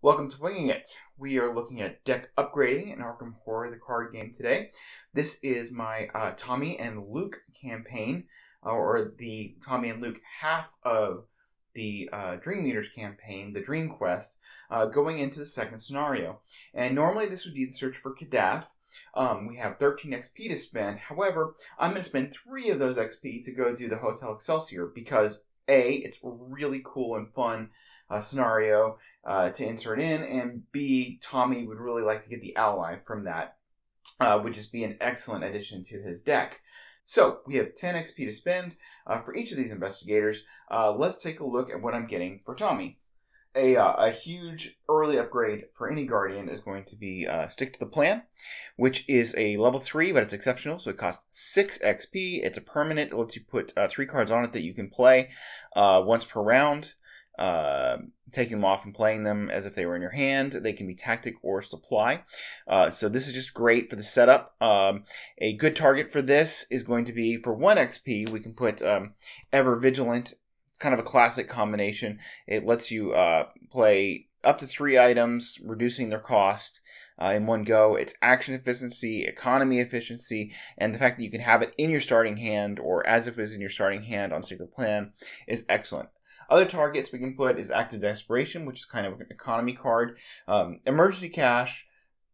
Welcome to Winging It. We are looking at deck upgrading in Arkham Horror, the card game today. This is my Tommy and Luke campaign, or the Tommy and Luke half of the Dream Eaters campaign, the Dream Quest, going into the second scenario. And normally this would be the search for Kadaf. We have 13 XP to spend. However, I'm going to spend 3 of those XP to go do the Hotel Excelsior because A, it's a really cool and fun scenario to insert in, and B, Tommy would really like to get the ally from that, would just be an excellent addition to his deck. So we have 10 XP to spend for each of these investigators. Let's take a look at what I'm getting for Tommy. A huge early upgrade for any Guardian is going to be Stick to the Plan, which is a level 3, but it's exceptional, so it costs 6 XP. It's a permanent. It lets you put 3 cards on it that you can play once per round. Taking them off and playing them as if they were in your hand. They can be tactic or supply. So this is just great for the setup. A good target for this is going to be, for 1 XP, we can put Ever Vigilant. It's kind of a classic combination. It lets you play up to 3 items, reducing their cost in one go. It's action efficiency, economy efficiency, and the fact that you can have it in your starting hand or as if it was in your starting hand on Stick to the Plan is excellent. Other targets we can put is Active Desperation, which is kind of an economy card. Emergency Cash,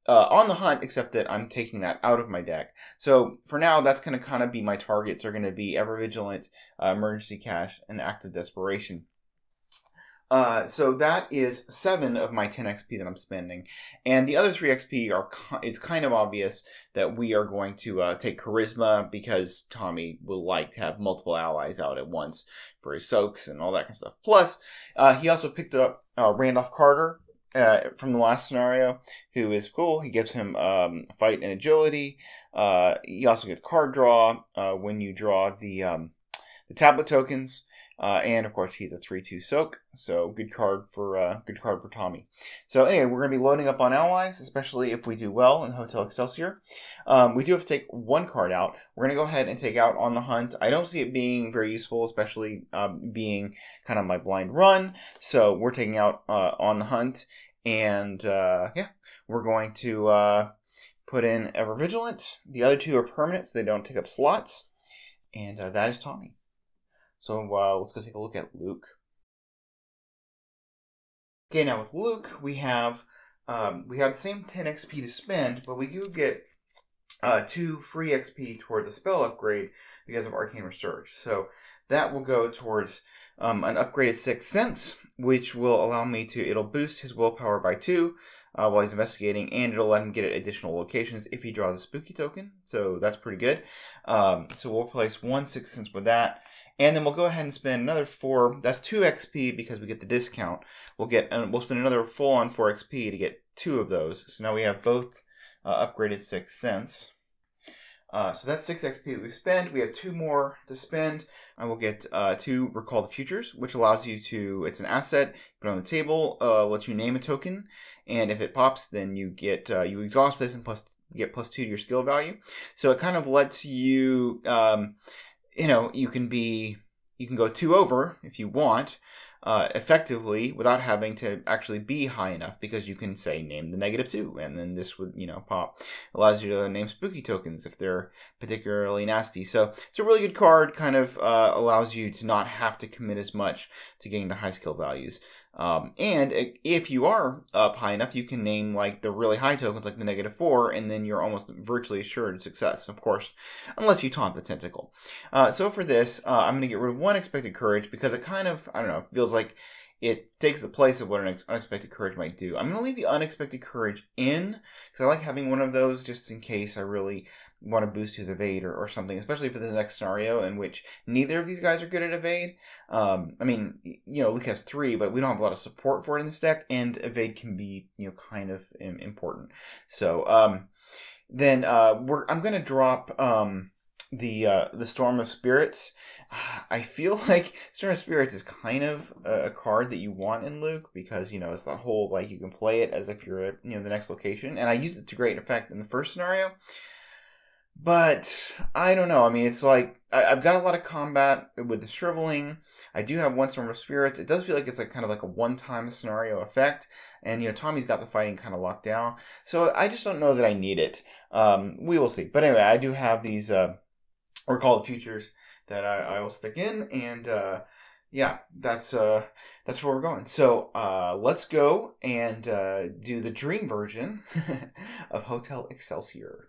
On the Hunt, except that I'm taking that out of my deck. So for now, that's going to kind of be my targets are going to be Ever Vigilant, Emergency Cash, and Active Desperation. So that is 7 of my 10 XP that I'm spending. And the other 3 XP it's kind of obvious that we are going to take Charisma because Tommy will like to have multiple allies out at once for his soaks and all that kind of stuff. Plus, he also picked up Randolph Carter from the last scenario, who is cool. He gives him fight and agility. He also gets card draw when you draw the tablet tokens. And of course, he's a 3/2 soak, so good card for Tommy. So anyway, we're going to be loading up on allies, especially if we do well in Hotel Excelsior. We do have to take 1 card out. We're going to go ahead and take out On the Hunt. I don't see it being very useful, especially being kind of my blind run. So we're taking out On the Hunt, and yeah, we're going to put in Ever Vigilant. The other 2 are permanent, so they don't take up slots, and that is Tommy. So let's go take a look at Luke. Okay, now with Luke, we have the same 10 XP to spend, but we do get 2 free XP towards a spell upgrade because of Arcane Research. So that will go towards an upgraded Sixth Sense, which will allow me to, it'll boost his willpower by 2 while he's investigating, and it'll let him get additional locations if he draws a spooky token. So that's pretty good. So we'll replace 1 Sixth Sense with that. And then we'll go ahead and spend another 4. That's 2 XP because we get the discount. We'll spend another full-on 4 XP to get 2 of those. So now we have both upgraded Sixth Sense. So that's 6 XP that we spend. We have 2 more to spend. And we'll get 2 Recall the Futures, which allows you to, it's an asset, put it on the table, lets you name a token, and if it pops, then you get, you exhaust this and get +2 to your skill value. So it kind of lets you, you know, you can go 2 over if you want, effectively, without having to actually be high enough, because you can say name the -2, and then this would, you know, pop. Allows you to name spooky tokens if they're particularly nasty. So it's a really good card, kind of allows you to not have to commit as much to getting the high skill values. And if you are up high enough, you can name like the really high tokens, like the -4, and then you're almost virtually assured success, of course, unless you taunt the tentacle. So for this, I'm going to get rid of 1 Expected Courage because it kind of, I don't know, feels like it takes the place of what an Unexpected Courage might do. I'm going to leave the Unexpected Courage in because I like having 1 of those just in case I really want to boost his evade or something, especially for this next scenario in which neither of these guys are good at evade. I mean, you know, Luke has 3, but we don't have a lot of support for it in this deck, and evade can be, you know, kind of important. So then I'm going to drop the Storm of Spirits. I feel like Storm of Spirits is kind of a card that you want in Luke because, you know, it's the whole, like, you can play it as if you're at, you know, the next location, and I used it to great effect in the first scenario. But I don't know. I mean, it's like I've got a lot of combat with the shriveling. I do have one storm of spirits. It does feel like it's like kind of like a one-time scenario effect, and Tommy's got the fighting kind of locked down. So I just don't know that I need it. We will see. But anyway, I do have these Recall the Futures that I will stick in, and yeah, that's where we're going. So let's go and do the dream version of Hotel Excelsior.